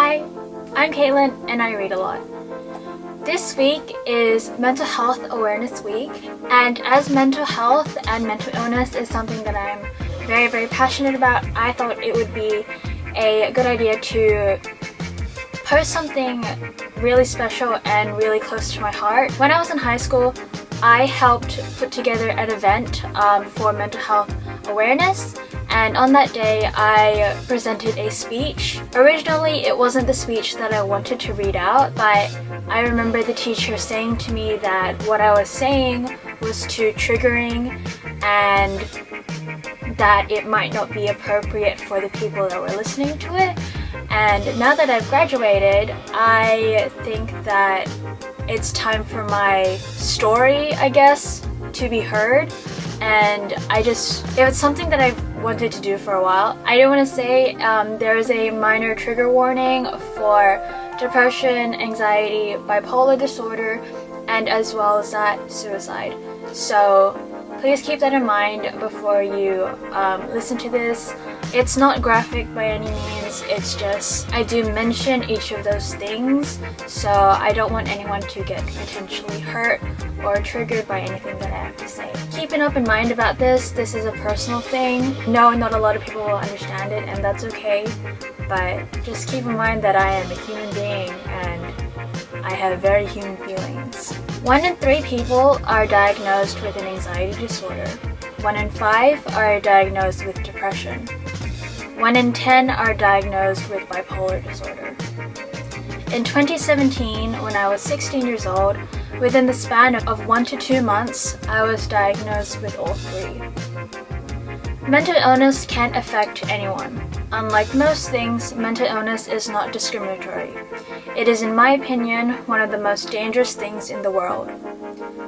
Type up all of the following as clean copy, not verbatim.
Hi, I'm Caitlin and I read a lot. This week is Mental Health Awareness Week, and as mental health and mental illness is something that I'm very passionate about, I thought it would be a good idea to post something really special and really close to my heart. When I was in high school, I helped put together an event for mental health awareness, and on that day I presented a speech. Originally it wasn't the speech that I wanted to read out, but I remember the teacher saying to me that what I was saying was too triggering and that it might not be appropriate for the people that were listening to it. And now that I've graduated, I think that it's time for my story, I guess, to be heard. And it was something that I've wanted to do for a while. I do want to say there is a minor trigger warning for depression, anxiety, bipolar disorder, and as well as that, suicide. So please keep that in mind before you listen to this. It's not graphic by any means, it's just I do mention each of those things, so I don't want anyone to get potentially hurt or triggered by anything that I have to say. Keep an open mind about this. This is a personal thing. No, not a lot of people will understand it, and that's okay, but just keep in mind that I am a human being and I have very human feelings. 1 in 3 people are diagnosed with an anxiety disorder. 1 in 5 are diagnosed with depression. 1 in 10 are diagnosed with bipolar disorder. In 2017, when I was 16 years old, within the span of 1 to 2 months, I was diagnosed with all 3. Mental illness can affect anyone. Unlike most things, mental illness is not discriminatory. It is, in my opinion, one of the most dangerous things in the world.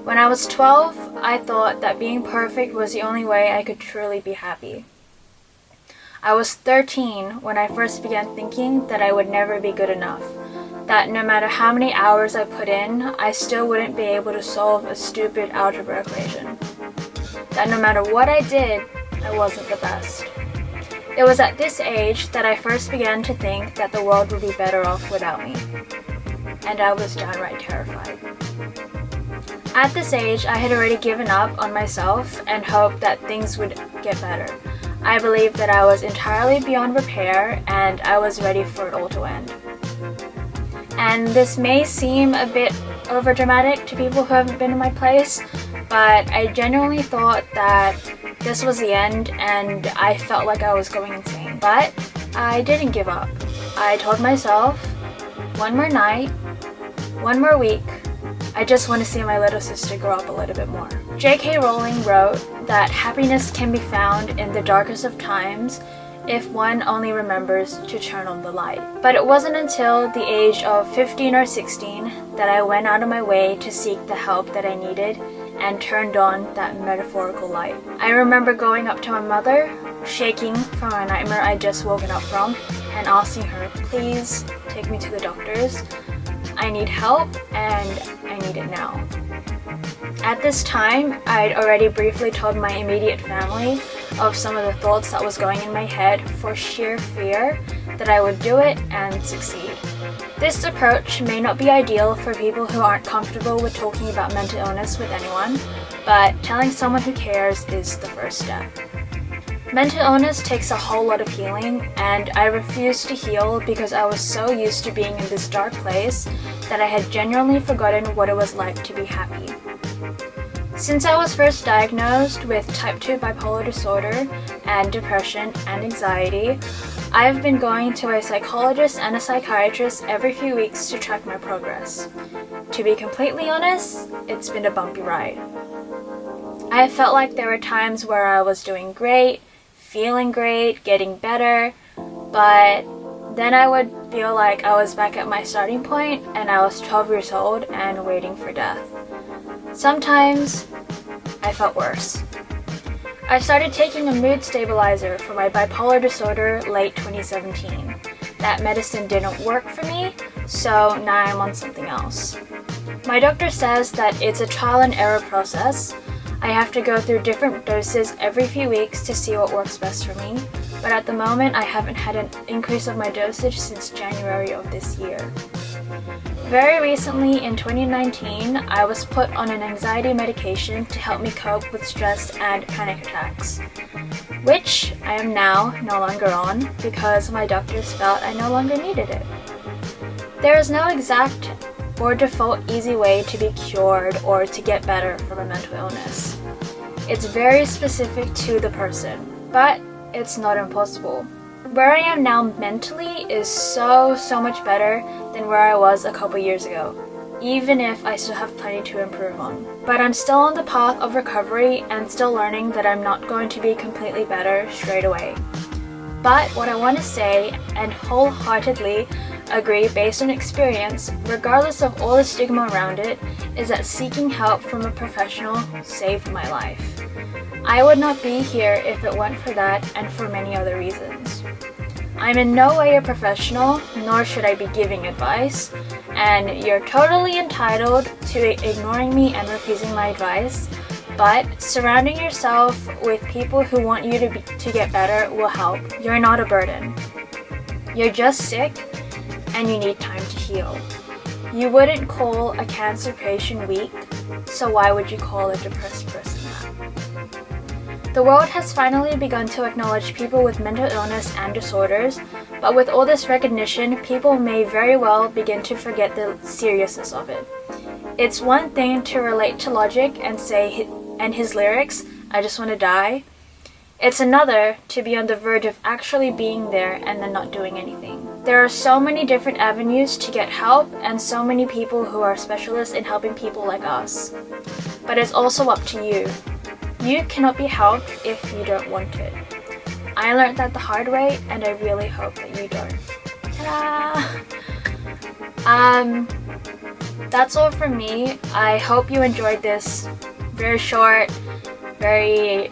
When I was 12, I thought that being perfect was the only way I could truly be happy. I was 13 when I first began thinking that I would never be good enough, that no matter how many hours I put in, I still wouldn't be able to solve a stupid algebra equation, that no matter what I did, I wasn't the best. It was at this age that I first began to think that the world would be better off without me, and I was downright terrified. At this age, I had already given up on myself and hoped that things would get better. I believed that I was entirely beyond repair and I was ready for it all to end. And this may seem a bit overdramatic to people who haven't been in my place, but I genuinely thought that this was the end and I felt like I was going insane. But I didn't give up. I told myself, one more night, one more week, I just want to see my little sister grow up a little bit more. J.K. Rowling wrote that happiness can be found in the darkest of times if one only remembers to turn on the light. But it wasn't until the age of 15 or 16 that I went out of my way to seek the help that I needed and turned on that metaphorical light. I remember going up to my mother, shaking from a nightmare I'd just woken up from, and asking her, please take me to the doctors. I need help and I need it now. At this time, I'd already briefly told my immediate family of some of the thoughts that was going in my head for sheer fear that I would do it and succeed. This approach may not be ideal for people who aren't comfortable with talking about mental illness with anyone, but telling someone who cares is the first step. Mental illness takes a whole lot of healing, and I refused to heal because I was so used to being in this dark place that I had genuinely forgotten what it was like to be happy. Since I was first diagnosed with type 2 bipolar disorder and depression and anxiety, I've been going to a psychologist and a psychiatrist every few weeks to track my progress. To be completely honest, it's been a bumpy ride. I felt like there were times where I was doing great, feeling great, getting better, but then I would feel like I was back at my starting point and I was 12 years old and waiting for death. Sometimes I felt worse. I started taking a mood stabilizer for my bipolar disorder late 2017. That medicine didn't work for me, so now I'm on something else. My doctor says that it's a trial and error process. I have to go through different doses every few weeks to see what works best for me. but at the moment I haven't had an increase of my dosage since January of this year. Very recently in 2019, I was put on an anxiety medication to help me cope with stress and panic attacks, which I am now no longer on because my doctors felt I no longer needed it. There is no exact or default easy way to be cured or to get better from a mental illness. It's very specific to the person, but it's not impossible. Where I am now mentally is so much better than where I was a couple years ago, even if I still have plenty to improve on. But I'm still on the path of recovery and still learning that I'm not going to be completely better straight away. But what I want to say, and wholeheartedly agree based on experience, regardless of all the stigma around it, is that seeking help from a professional saved my life. I would not be here if it weren't for that and for many other reasons. I'm in no way a professional, nor should I be giving advice, and you're totally entitled to ignoring me and refusing my advice, but surrounding yourself with people who want you to get better will help. You're not a burden. You're just sick, and you need time to heal. You wouldn't call a cancer patient weak, so why would you call a depressed person that? The world has finally begun to acknowledge people with mental illness and disorders, but with all this recognition, people may very well begin to forget the seriousness of it. It's one thing to relate to Logic and say, and his lyrics, "I just want to die." It's another to be on the verge of actually being there and then not doing anything. There are so many different avenues to get help and so many people who are specialists in helping people like us. But it's also up to you. You cannot be helped if you don't want it. I learned that the hard way, and I really hope that you don't. Ta-da! That's all from me. I hope you enjoyed this very short, very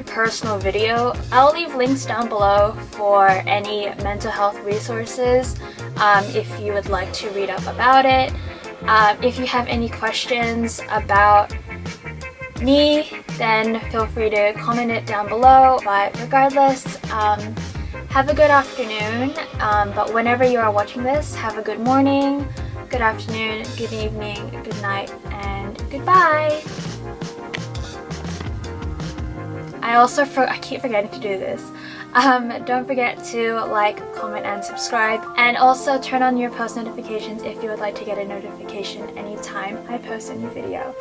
personal video. I'll leave links down below for any mental health resources if you would like to read up about it. If you have any questions about me, then feel free to comment it down below. But regardless, have a good afternoon. But whenever you are watching this, have a good morning, good afternoon, good evening, good night, and goodbye. I keep forgetting to do this. Don't forget to like, comment, and subscribe, and also turn on your post notifications if you would like to get a notification anytime I post a new video.